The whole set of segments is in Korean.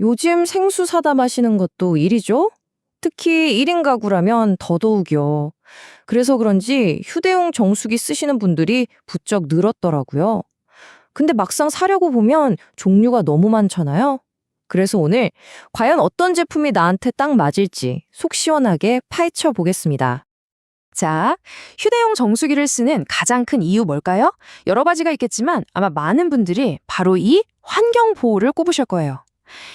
요즘 생수 사다 마시는 것도 일이죠? 특히 1인 가구라면 더더욱이요. 그래서 그런지 휴대용 정수기 쓰시는 분들이 부쩍 늘었더라고요. 근데 막상 사려고 보면 종류가 너무 많잖아요. 그래서 오늘 과연 어떤 제품이 나한테 딱 맞을지 속 시원하게 파헤쳐 보겠습니다. 자, 휴대용 정수기를 쓰는 가장 큰 이유 뭘까요? 여러 가지가 있겠지만 아마 많은 분들이 바로 이 환경 보호를 꼽으실 거예요.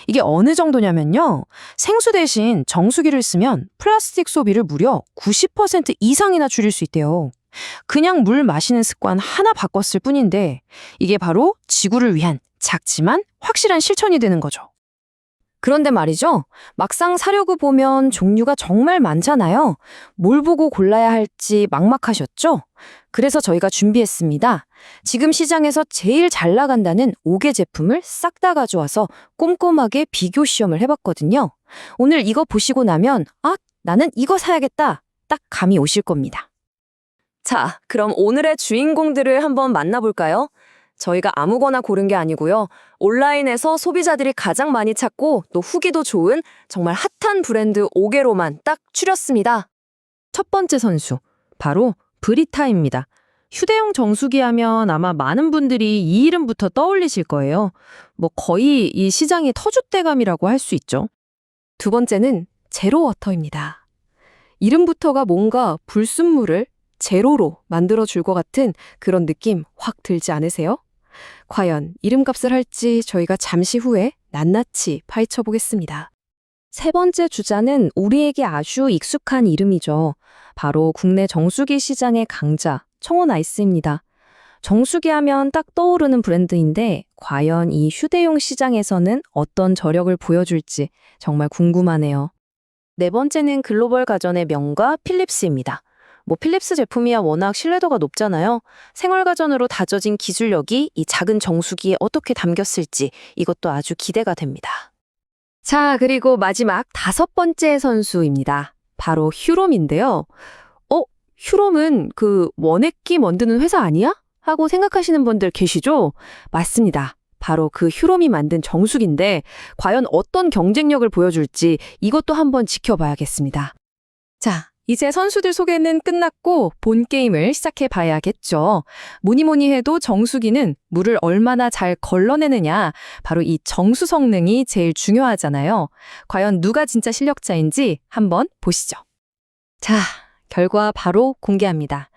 이게 어느 정도냐면요. 생수 대신 정수기를 쓰면 플라스틱 소비를 무려 90% 이상이나 줄일 수 있대요. 그냥 물 마시는 습관 하나 바꿨을 뿐인데 이게 바로 지구를 위한 작지만 확실한 실천이 되는 거죠. 그런데 말이죠. 막상 사려고 보면 종류가 정말 많잖아요. 뭘 보고 골라야 할지 막막하셨죠? 그래서 저희가 준비했습니다. 지금 시장에서 제일 잘 나간다는 5개 제품을 싹 다 가져와서 꼼꼼하게 비교 시험을 해봤거든요. 오늘 이거 보시고 나면 나는 이거 사야겠다. 딱 감이 오실 겁니다. 자, 그럼 오늘의 주인공들을 한번 만나볼까요? 저희가 아무거나 고른 게 아니고요. 온라인에서 소비자들이 가장 많이 찾고 또 후기도 좋은 정말 핫한 브랜드 5개로만 딱 추렸습니다. 첫 번째 선수, 바로 브리타입니다. 휴대용 정수기 하면 아마 많은 분들이 이 이름부터 떠올리실 거예요. 뭐 거의 이 시장의 터줏대감이라고 할 수 있죠. 두 번째는 제로워터입니다. 이름부터가 뭔가 불순물을 제로로 만들어줄 것 같은 그런 느낌 확 들지 않으세요? 과연 이름값을 할지 저희가 잠시 후에 낱낱이 파헤쳐 보겠습니다. 세 번째 주자는 우리에게 아주 익숙한 이름이죠. 바로 국내 정수기 시장의 강자, 청원 아이스입니다. 정수기 하면 딱 떠오르는 브랜드인데 과연 이 휴대용 시장에서는 어떤 저력을 보여줄지 정말 궁금하네요. 네 번째는 글로벌 가전의 명가 필립스입니다. 필립스 제품이야 워낙 신뢰도가 높잖아요. 생활가전으로 다져진 기술력이 이 작은 정수기에 어떻게 담겼을지 이것도 아주 기대가 됩니다. 자, 그리고 마지막 다섯 번째 선수입니다. 바로 휴롬인데요. 휴롬은 그 원액기 만드는 회사 아니야? 하고 생각하시는 분들 계시죠? 맞습니다. 바로 그 휴롬이 만든 정수기인데 과연 어떤 경쟁력을 보여줄지 이것도 한번 지켜봐야겠습니다. 자, 이제 선수들 소개는 끝났고 본 게임을 시작해 봐야겠죠. 뭐니 해도 정수기는 물을 얼마나 잘 걸러내느냐, 바로 이 정수 성능이 제일 중요하잖아요. 과연 누가 진짜 실력자인지 한번 보시죠. 자, 결과 바로 공개합니다.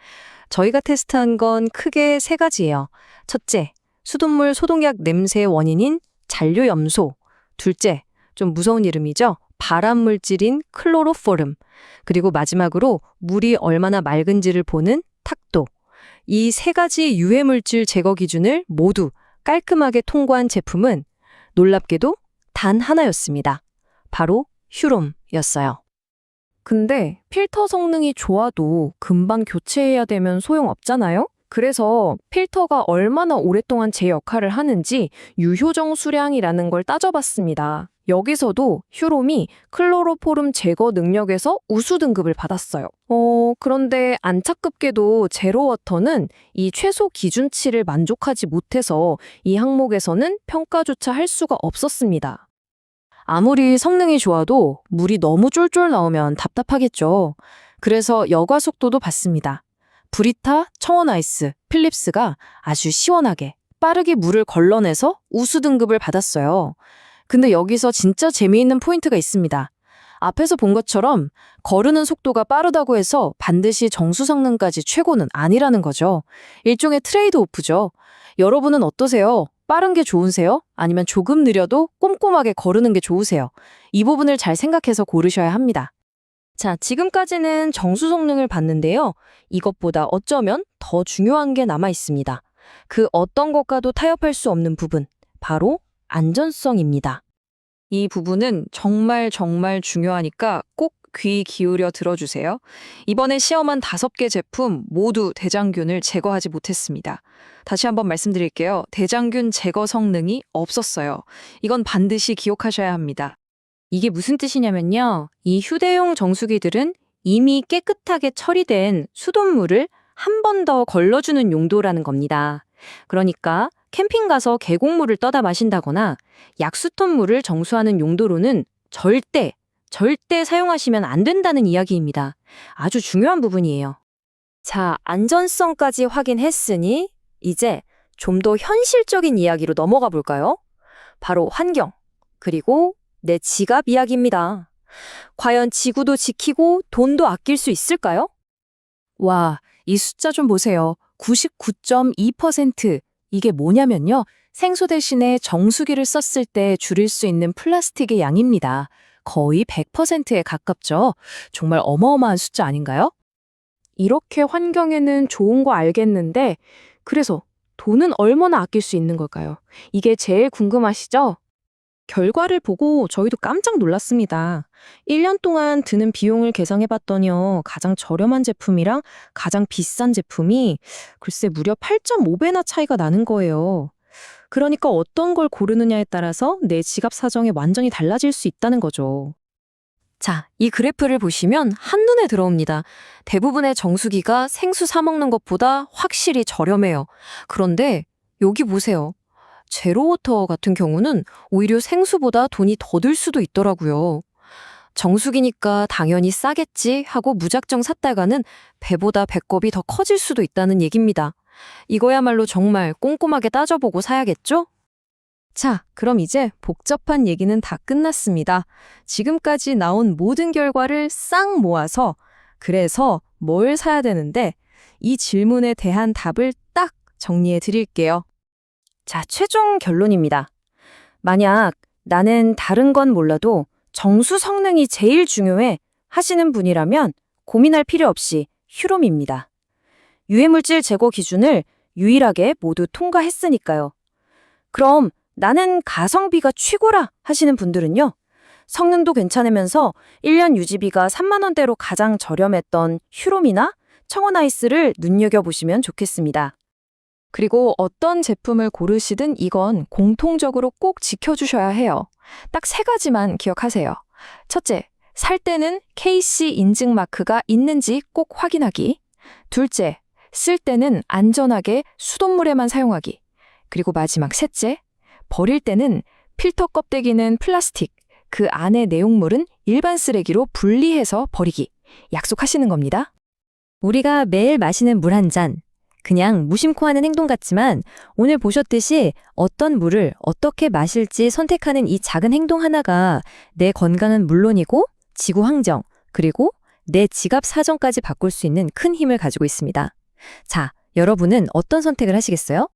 저희가 테스트한 건 크게 세 가지예요. 첫째, 수돗물 소독약 냄새의 원인인 잔류염소. 둘째, 좀 무서운 이름이죠. 발암물질인 클로로포름. 그리고 마지막으로 물이 얼마나 맑은지를 보는 탁도. 이 세 가지 유해물질 제거 기준을 모두 깔끔하게 통과한 제품은 놀랍게도 단 하나였습니다. 바로 휴롬이었어요. 근데 필터 성능이 좋아도 금방 교체해야 되면 소용없잖아요? 그래서 필터가 얼마나 오랫동안 제 역할을 하는지 유효정 수량이라는 걸 따져봤습니다. 여기서도 휴롬이 클로로포름 제거 능력에서 우수 등급을 받았어요. 그런데 안타깝게도 제로워터는 이 최소 기준치를 만족하지 못해서 이 항목에서는 평가조차 할 수가 없었습니다. 아무리 성능이 좋아도 물이 너무 쫄쫄 나오면 답답하겠죠. 그래서 여과 속도도 봤습니다. 브리타, 청원 아이스, 필립스가 아주 시원하게 빠르게 물을 걸러내서 우수 등급을 받았어요. 근데 여기서 진짜 재미있는 포인트가 있습니다. 앞에서 본 것처럼 거르는 속도가 빠르다고 해서 반드시 정수 성능까지 최고는 아니라는 거죠. 일종의 트레이드 오프죠. 여러분은 어떠세요? 빠른 게 좋으세요? 아니면 조금 느려도 꼼꼼하게 거르는 게 좋으세요? 이 부분을 잘 생각해서 고르셔야 합니다. 자, 지금까지는 정수 성능을 봤는데요. 이것보다 어쩌면 더 중요한 게 남아 있습니다. 그 어떤 것과도 타협할 수 없는 부분, 바로 안전성입니다. 이 부분은 정말 중요하니까 꼭 귀 기울여 들어주세요. 이번에 시험한 5개 제품 모두 대장균을 제거하지 못했습니다. 다시 한번 말씀드릴게요. 대장균 제거 성능이 없었어요. 이건 반드시 기억하셔야 합니다. 이게 무슨 뜻이냐면요. 이 휴대용 정수기들은 이미 깨끗하게 처리된 수돗물을 한 번 더 걸러주는 용도라는 겁니다. 그러니까 캠핑 가서 계곡물을 떠다 마신다거나 약수톤 물을 정수하는 용도로는 절대 사용하시면 안 된다는 이야기입니다. 아주 중요한 부분이에요. 자, 안전성까지 확인했으니 이제 좀 더 현실적인 이야기로 넘어가 볼까요? 바로 환경, 그리고 내 지갑 이야기입니다. 과연 지구도 지키고 돈도 아낄 수 있을까요? 와, 이 숫자 좀 보세요. 99.2%. 이게 뭐냐면요. 생수 대신에 정수기를 썼을 때 줄일 수 있는 플라스틱의 양입니다. 거의 100%에 가깝죠. 정말 어마어마한 숫자 아닌가요? 이렇게 환경에는 좋은 거 알겠는데, 그래서 돈은 얼마나 아낄 수 있는 걸까요? 이게 제일 궁금하시죠? 결과를 보고 저희도 깜짝 놀랐습니다. 1년 동안 드는 비용을 계산해봤더니요, 가장 저렴한 제품이랑 가장 비싼 제품이 글쎄 무려 8.5배나 차이가 나는 거예요. 그러니까 어떤 걸 고르느냐에 따라서 내 지갑 사정이 완전히 달라질 수 있다는 거죠. 자, 이 그래프를 보시면 한눈에 들어옵니다. 대부분의 정수기가 생수 사 먹는 것보다 확실히 저렴해요. 그런데 여기 보세요. 제로워터 같은 경우는 오히려 생수보다 돈이 더 들 수도 있더라고요. 정수기니까 당연히 싸겠지 하고 무작정 샀다가는 배보다 배꼽이 더 커질 수도 있다는 얘기입니다. 이거야말로 정말 꼼꼼하게 따져보고 사야겠죠? 자, 그럼 이제 복잡한 얘기는 다 끝났습니다. 지금까지 나온 모든 결과를 싹 모아서 그래서 뭘 사야 되는데 이 질문에 대한 답을 딱 정리해 드릴게요. 자, 최종 결론입니다. 만약 나는 다른 건 몰라도 정수 성능이 제일 중요해 하시는 분이라면 고민할 필요 없이 휴롬입니다. 유해물질 제거 기준을 유일하게 모두 통과했으니까요. 그럼 나는 가성비가 최고라 하시는 분들은요. 성능도 괜찮으면서 1년 유지비가 3만 원대로 가장 저렴했던 휴롬이나 청원아이스를 눈여겨보시면 좋겠습니다. 그리고 어떤 제품을 고르시든 이건 공통적으로 꼭 지켜주셔야 해요. 딱 3가지만 기억하세요. 첫째, 살 때는 KC 인증 마크가 있는지 꼭 확인하기. 둘째, 쓸 때는 안전하게 수돗물에만 사용하기. 그리고 마지막 셋째, 버릴 때는 필터 껍데기는 플라스틱, 그 안의 내용물은 일반 쓰레기로 분리해서 버리기. 약속하시는 겁니다. 우리가 매일 마시는 물 한 잔, 그냥 무심코 하는 행동 같지만 오늘 보셨듯이 어떤 물을 어떻게 마실지 선택하는 이 작은 행동 하나가 내 건강은 물론이고 지구 환경, 그리고 내 지갑 사정까지 바꿀 수 있는 큰 힘을 가지고 있습니다. 자, 여러분은 어떤 선택을 하시겠어요?